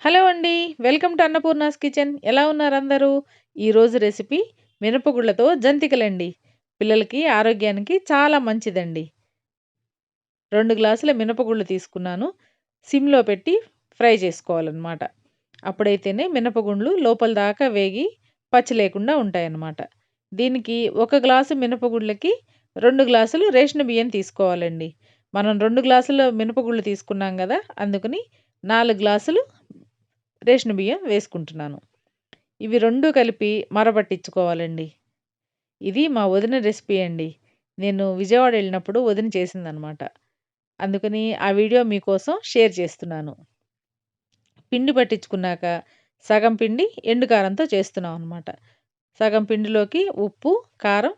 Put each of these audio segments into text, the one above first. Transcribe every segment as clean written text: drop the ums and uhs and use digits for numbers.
Hello అండి. Welcome to Annapurna's kitchen. ఎలా ఉన్నారు అందరూ? ఈరోజు రెసిపీ మినపగుళ్ళతో జంతికలండి. పిల్లలకి ఆరోగ్యానికి చాలా మంచిదండి. 2 గ్లాసుల మినపగుళ్ళు తీసుకున్నాను. సిమ్‌లో పెట్టి ఫ్రై చేసుకోవాలనమాట. అప్పుడైతేనే మినపగుండ్లు లోపల దాకా వేగి పచ్చి లేకుండా ఉంటాయన్నమాట. దీనికి 1 గ్లాసు మినపగుళ్ళకి 2 గ్లాసులు రేషన్ బియ్యం తీసుకోవాలండి. మనం 2 గ్లాసుల మినపగుళ్ళు తీసుకున్నాం గదా! అందుకని 4 గ్లాసులు రేషన్ బియ్యం వేసుకుంటున్నాను. ఇవి 2 కలిపి మరబట్టించుకోవాలండి. ఇది మా వదిన రెసిపీ అండి. నేను విజయవాడ ఎళ్ళినప్పుడు వదిన చేసిందనమాట. అందుకని ఆ వీడియో మీకోసం షేర్ చేస్తున్నాను. పిండి పట్టించుకున్నాక సగం పిండి ఎండు కారంతో చేస్తున్నాం అనమాట. సగం పిండిలోకి ఉప్పు, కారం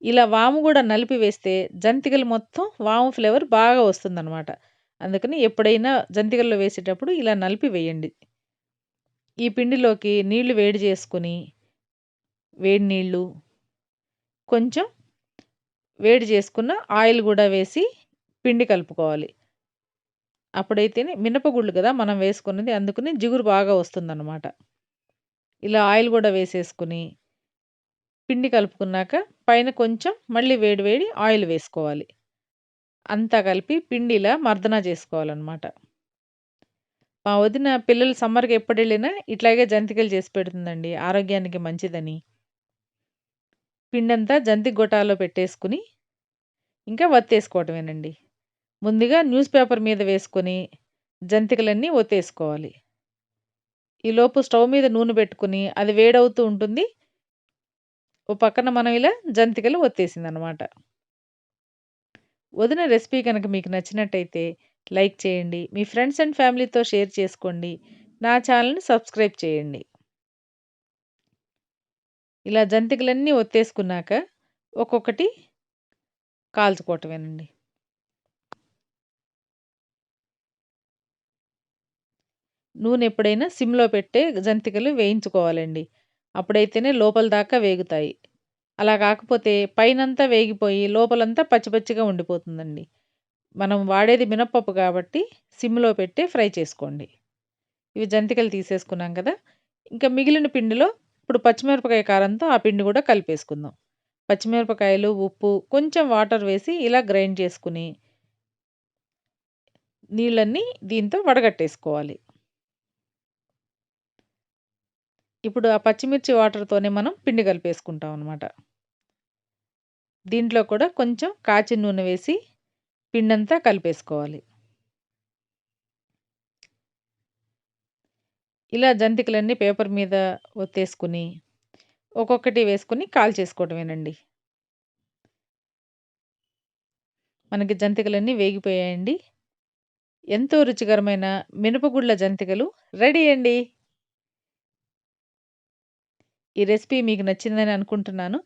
ఇలా వాము గూడా నలిపి వేస్తే జంతికలు మొత్తం వాము ఫ్లేవర్ బాగా వస్తుందనమాట. అందుకని ఎప్పుడైనా జంతికల్లో వేసేటప్పుడు ఇలా నలిపి వేయండి. ఈ పిండిలోకి నీళ్లు వేడి చేసుకొని, వేడి నీళ్ళు, కొంచెం వేడి చేసుకున్న ఆయిల్ గూడా వేసి పిండి కలుపుకోవాలి. అప్పుడైతేనే మినపగుళ్ళు గదా! మనం వేసుకున్నది అందుకని జిగురు బాగా వస్తుందనమాట. ఇలా ఆయిల్ గూడా వేసేసుకొని, పిండి కలుపుకున్నాక పైన కొంచెం మళ్ళీ వేడి వేడి ఆయిల్ వేసుకోవాలి. అంతా కలిపి పిండి ఇలా మర్దన చేసుకోవాలనమాట. మా వదిన పిల్లలు సమ్మర్‌కి ఎప్పుడెళ్ళినా ఇట్లాగే జంతికలు చేసి పెడుతుందండి. ఆరోగ్యానికి మంచిదని. పిండంతా జంతిక గొటాలో పెట్టేసుకొని, ఇంకా వత్తేసుకోవటమేనండి. ముందుగా న్యూస్ పేపర్ మీద వేసుకొని, జంతికలన్నీ ఒత్తేసుకోవాలి. ఈలోపు స్టవ్ మీద నూనె పెట్టుకొని, అది వేడవుతూ ఉంటుంది. ఓ పక్కన మనం ఇలా జంతికలు ఒత్తేసిందనమాట. వదిన రెసిపీ కనుక మీకు నచ్చినట్టయితే లైక్ చేయండి. మీ ఫ్రెండ్స్ అండ్ ఫ్యామిలీతో షేర్ చేసుకోండి. నా ఛానెల్‌ని సబ్స్క్రైబ్ చేయండి. ఇలా జంతికలన్నీ ఒత్తేసుకున్నాక, ఒక్కొక్కటి కాల్చుకోవటమేనండి. నూనె ఎప్పుడైనా సిమ్‌లో పెట్టే జంతికలు వేయించుకోవాలండి. అప్పుడైతేనే లోపల దాకా వేగుతాయి. అలా కాకపోతే పైనంతా వేగిపోయి లోపలంతా పచ్చి పచ్చిగా ఉండిపోతుందండి. మనం వాడేది మినపప్పు కాబట్టి సిమ్‌లో పెట్టి ఫ్రై చేసుకోండి. ఇవి జంతికలు తీసేసుకున్నాం కదా! ఇంకా మిగిలిన పిండిలో ఇప్పుడు పచ్చిమిరపకాయ కారంతో ఆ పిండి కూడా కలిపేసుకుందాం. పచ్చిమిరపకాయలు, ఉప్పు, కొంచెం వాటర్ వేసి ఇలా గ్రైండ్ చేసుకొని నీళ్ళన్నీ దీంతో వడగట్టేసుకోవాలి. ఇప్పుడు ఆ పచ్చిమిర్చి వాటర్‌తోనే మనం పిండి కలిపేసుకుంటాం అనమాట. దీంట్లో కూడా కొంచెం కాచిన నూనె వేసి పిండంతా కలిపేసుకోవాలి. ఇలా జంతికలన్నీ పేపర్ మీద ఒత్తేసుకొని, ఒక్కొక్కటి వేసుకొని కాల్చేసుకోవటమేనండి. మనకి జంతికలన్నీ వేగిపోయాయండి. ఎంతో రుచికరమైన మినపగుళ్ళ జంతికలు రెడీ అండి. ఈ రెసిపీ మీకు నచ్చిందని అనుకుంటున్నాను.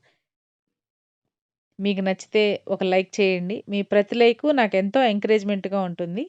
మీకు నచ్చితే ఒక లైక్ చేయండి. మీ ప్రతి లైకు నాకెంతో ఎంకరేజ్‌మెంట్‌గా ఉంటుంది.